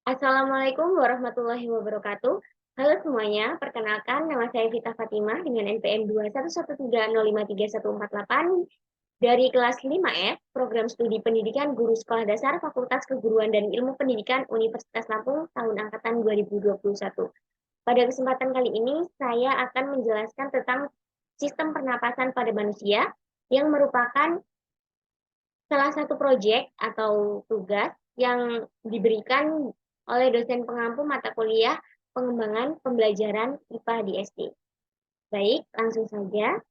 Assalamualaikum warahmatullahi wabarakatuh. Halo semuanya, perkenalkan nama saya Vita Fatimah dengan NPM 211305314 dari kelas 5F, Program Studi Pendidikan Guru Sekolah Dasar Fakultas Keguruan dan Ilmu Pendidikan Universitas Lampung tahun angkatan 2021. Pada kesempatan kali ini, saya akan menjelaskan tentang sistem pernapasan pada manusia yang merupakan salah satu proyek atau tugas yang diberikan oleh dosen pengampu mata kuliah pengembangan pembelajaran IPA di SD. Baik, langsung saja.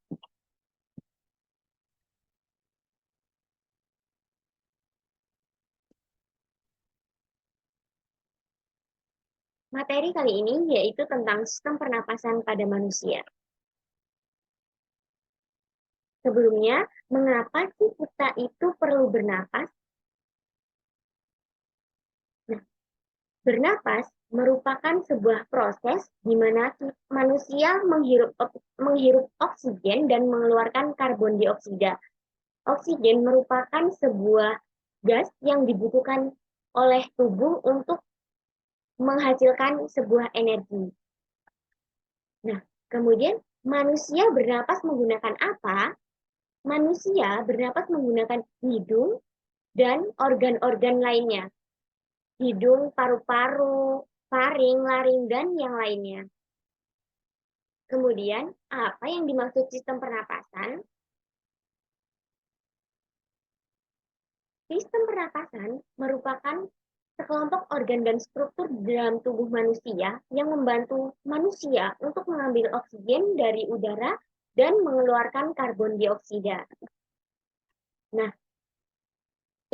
Materi kali ini yaitu tentang sistem pernapasan pada manusia. Sebelumnya, mengapa sih kita itu perlu bernapas? Nah, bernapas merupakan sebuah proses di mana manusia menghirup oksigen dan mengeluarkan karbon dioksida. Oksigen merupakan sebuah gas yang dibutuhkan oleh tubuh untuk menghasilkan sebuah energi. Nah, kemudian manusia bernapas menggunakan apa? Manusia bernapas menggunakan hidung dan organ-organ lainnya. Hidung, paru-paru, faring, laring, dan yang lainnya. Kemudian, apa yang dimaksud sistem pernapasan? Sistem pernapasan merupakan sekelompok organ dan struktur di dalam tubuh manusia yang membantu manusia untuk mengambil oksigen dari udara dan mengeluarkan karbon dioksida. Nah,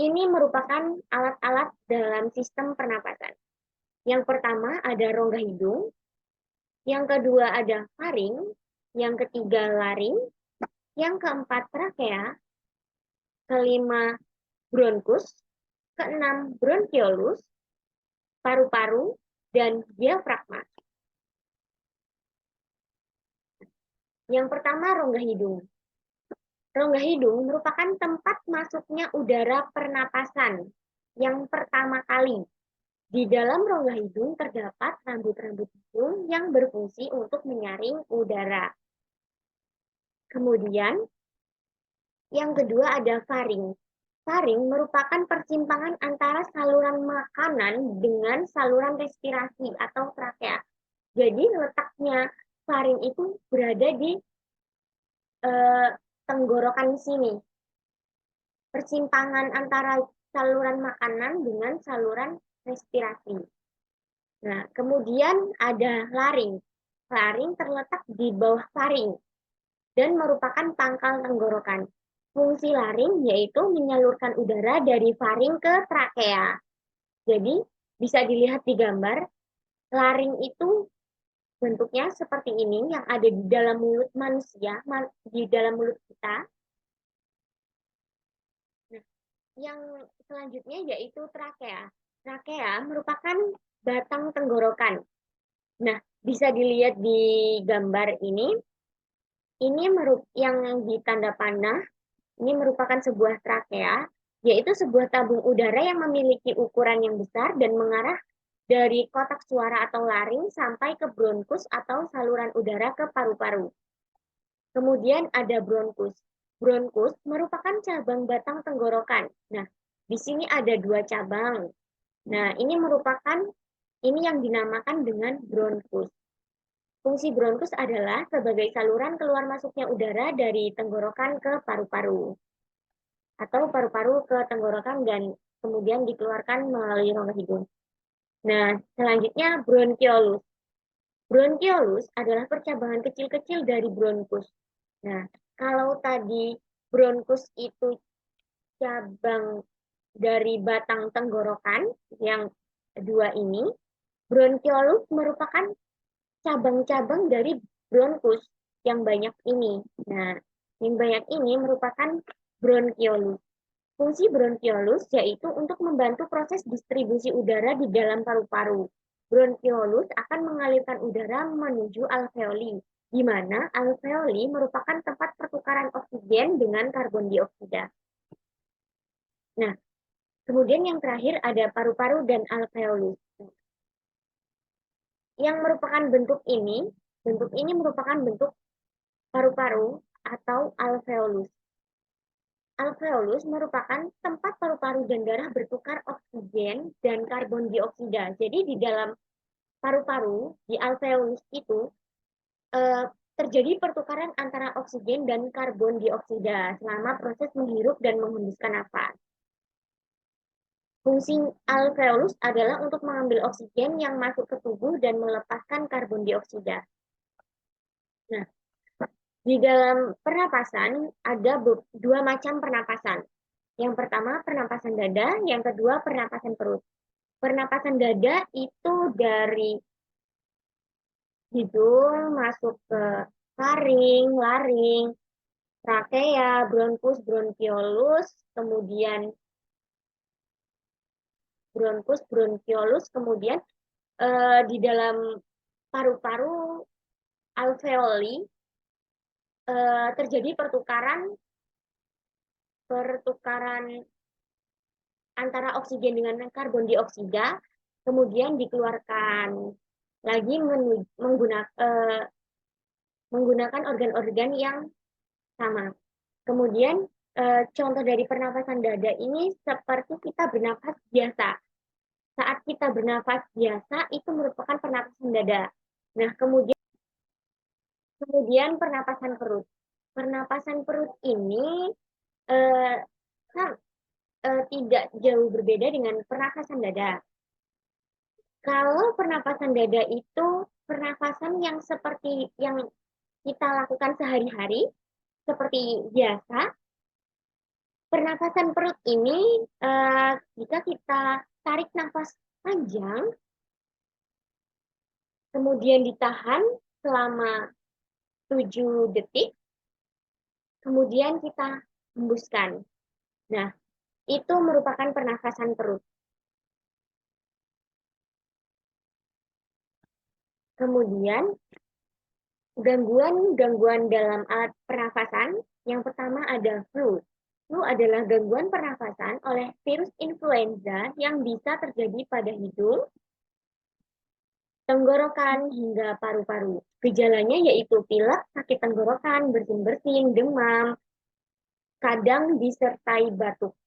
ini merupakan alat-alat dalam sistem pernapasan. Yang pertama ada rongga hidung, yang kedua ada faring, yang ketiga laring, yang keempat trakea, kelima bronkus, keenam bronkiolus, paru-paru, dan diafragma. Yang pertama rongga hidung. Rongga hidung merupakan tempat masuknya udara pernapasan yang pertama kali. Di dalam rongga hidung terdapat rambut-rambut hidung yang berfungsi untuk menyaring udara. Kemudian, yang kedua ada faring. Faring merupakan persimpangan antara saluran makanan dengan saluran respirasi atau trakea. Jadi letaknya faring itu berada di tenggorokan sini. Persimpangan antara saluran makanan dengan saluran respirasi. Nah, kemudian ada laring. Laring terletak di bawah faring dan merupakan pangkal tenggorokan. Fungsi laring yaitu menyalurkan udara dari faring ke trakea. Jadi, bisa dilihat di gambar, laring itu bentuknya seperti ini yang ada di dalam mulut manusia, di dalam mulut kita. Nah, yang selanjutnya yaitu trakea. Trakea merupakan batang tenggorokan. Nah, bisa dilihat di gambar ini. Ini yang ditanda panah, ini merupakan sebuah trakea, yaitu sebuah tabung udara yang memiliki ukuran yang besar dan mengarah dari kotak suara atau laring sampai ke bronkus atau saluran udara ke paru-paru. Kemudian ada bronkus. Bronkus merupakan cabang batang tenggorokan. Nah, di sini ada dua cabang. Nah, ini yang dinamakan dengan bronkus. Fungsi bronkus adalah sebagai saluran keluar masuknya udara dari tenggorokan ke paru-paru. Atau paru-paru ke tenggorokan dan kemudian dikeluarkan melalui rongga hidung. Nah, selanjutnya bronkiolus. Bronkiolus adalah percabangan kecil-kecil dari bronkus. Nah, kalau tadi bronkus itu cabang dari batang tenggorokan yang dua ini, bronkiolus merupakan cabang-cabang dari bronkus yang banyak ini. Nah, yang banyak ini merupakan bronkiolus. Fungsi bronkiolus yaitu untuk membantu proses distribusi udara di dalam paru-paru. Bronkiolus akan mengalirkan udara menuju alveoli, di mana alveoli merupakan tempat pertukaran oksigen dengan karbon dioksida. Nah, Kemudian yang terakhir ada paru-paru dan alveolus. Yang merupakan bentuk ini merupakan bentuk paru-paru atau alveolus. Alveolus merupakan tempat paru-paru dan darah bertukar oksigen dan karbon dioksida. Jadi di dalam paru-paru, di alveolus itu eh, terjadi pertukaran antara oksigen dan karbon dioksida selama proses menghirup dan menghembuskan nafas. Fungsi alveolus adalah untuk mengambil oksigen yang masuk ke tubuh dan melepaskan karbon dioksida. Nah, di dalam pernapasan ada dua macam pernapasan. Yang pertama pernapasan dada, yang kedua pernapasan perut. Pernapasan dada itu dari hidung masuk ke laring, trakea, bronkus, bronkiolus, kemudian kemudian di dalam paru-paru alveoli terjadi pertukaran antara oksigen dengan karbon dioksida, kemudian dikeluarkan lagi menggunakan organ-organ yang sama. Kemudian contoh dari pernapasan dada ini seperti kita bernafas biasa. Saat kita bernafas biasa itu merupakan pernapasan dada. Nah, kemudian pernapasan perut. Pernapasan perut ini eh, tidak jauh berbeda dengan pernapasan dada. Kalau pernapasan dada itu pernapasan yang seperti yang kita lakukan sehari-hari, seperti biasa. Pernapasan perut ini, jika kita tarik nafas panjang, kemudian ditahan selama 7 detik, kemudian kita hembuskan. Nah, itu merupakan pernafasan perut. Kemudian, gangguan dalam alat pernafasan, yang pertama ada flu. Flu adalah gangguan pernafasan oleh virus influenza yang bisa terjadi pada hidung, tenggorokan, hingga paru-paru. Gejalanya yaitu pilek, sakit tenggorokan, bersin-bersin, demam, kadang disertai batuk.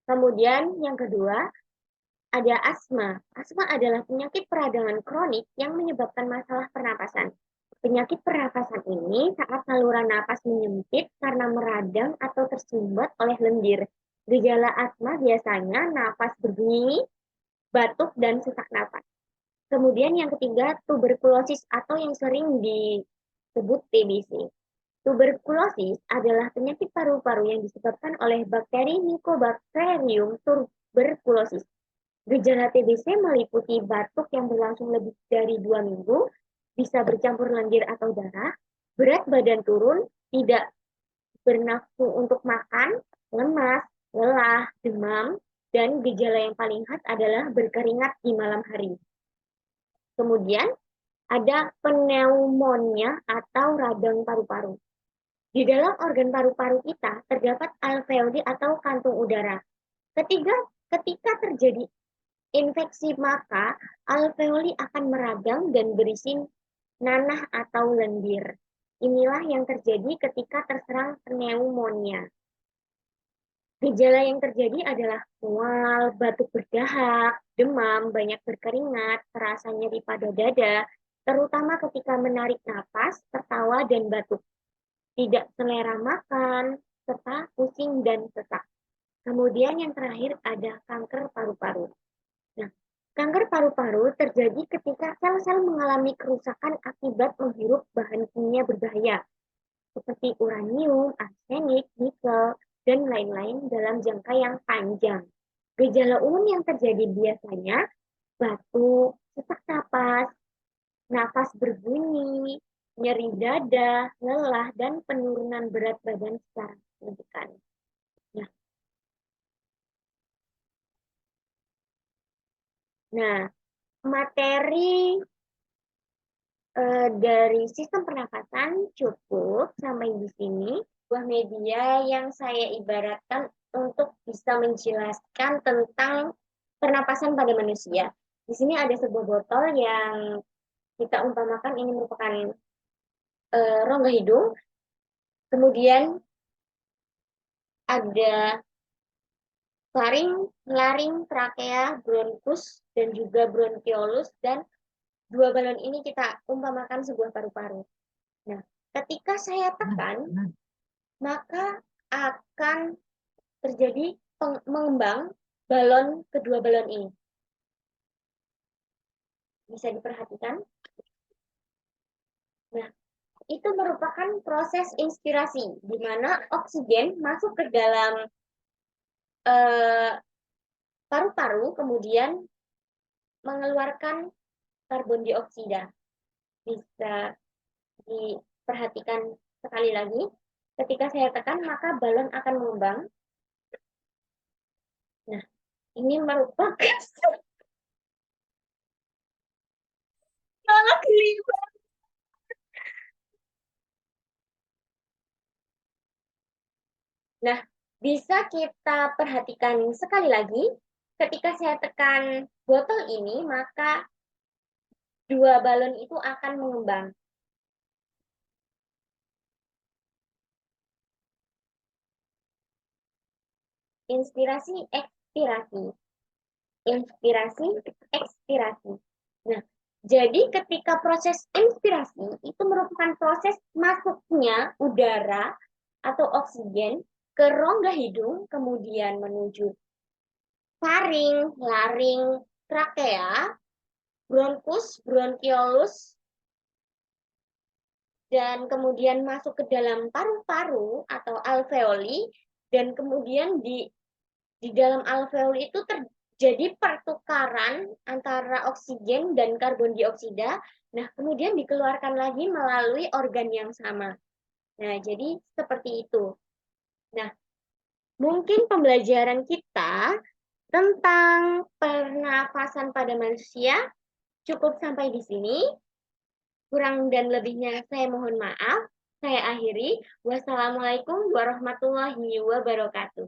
Kemudian yang kedua, ada asma. Asma adalah penyakit peradangan kronik yang menyebabkan masalah pernapasan. Penyakit pernapasan ini saat saluran napas menyempit karena meradang atau tersumbat oleh lendir. Gejala asma biasanya napas berbunyi, batuk, dan sesak napas. Kemudian yang ketiga, tuberkulosis atau yang sering disebut TBC. Tuberkulosis adalah penyakit paru-paru yang disebabkan oleh bakteri Mycobacterium tuberculosis. Gejala TBC meliputi batuk yang berlangsung lebih dari 2 minggu, bisa bercampur lendir atau darah, berat badan turun, tidak bernafsu untuk makan, lemas, lelah, demam, dan gejala yang paling khas adalah berkeringat di malam hari. Kemudian ada pneumonia atau radang paru-paru. Di dalam organ paru-paru kita terdapat alveoli atau kantung udara. Ketika terjadi infeksi maka alveoli akan meradang dan berisi nanah atau lendir. Inilah yang terjadi ketika terserang pneumonia. Gejala yang terjadi adalah mual, batuk berdahak, demam, banyak berkeringat, terasa nyeri pada dada, terutama ketika menarik napas, tertawa, dan batuk. Tidak selera makan, serta pusing dan sesak. Kemudian yang terakhir ada kanker paru-paru. Nah, kanker paru-paru terjadi ketika sel-sel mengalami kerusakan akibat menghirup bahan kimia berbahaya, seperti uranium, arsenik, nikel, dan lain-lain dalam jangka yang panjang. Gejala umum yang terjadi biasanya batuk, sesak napas, nafas berbunyi, nyeri dada, lelah, dan penurunan berat badan secara signifikan. Nah, nah materi dari sistem pernafasan cukup sampai di sini. Sebuah media yang saya ibaratkan untuk bisa menjelaskan tentang pernapasan pada manusia. Di sini ada sebuah botol yang kita umpamakan ini merupakan rongga hidung, kemudian ada laring, laring, trakea, bronkus, dan juga bronkiolus, dan dua balon ini kita umpamakan sebuah paru-paru. Nah, ketika saya tekan, maka akan terjadi mengembang balon kedua balon ini. Bisa diperhatikan. Nah, itu merupakan proses inspirasi, di mana oksigen masuk ke dalam paru-paru, kemudian mengeluarkan karbon dioksida. Bisa diperhatikan sekali lagi. Ketika saya tekan, maka balon akan mengembang. Nah, ini merupakan sangat geli. Nah, bisa kita perhatikan sekali lagi, ketika saya tekan botol ini, maka dua balon itu akan mengembang. Inspirasi, ekspirasi. Inspirasi, ekspirasi. Nah, jadi ketika proses inspirasi itu merupakan proses masuknya udara atau oksigen ke rongga hidung, kemudian menuju faring, laring, trakea, bronkus, bronkiolus, dan kemudian masuk ke dalam paru-paru atau alveoli, dan kemudian di dalam alveoli itu terjadi pertukaran antara oksigen dan karbon dioksida. Nah, kemudian dikeluarkan lagi melalui organ yang sama. Nah, jadi seperti itu. Nah, mungkin pembelajaran kita tentang pernafasan pada manusia cukup sampai di sini. Kurang dan lebihnya saya mohon maaf. Saya akhiri. Wassalamualaikum warahmatullahi wabarakatuh.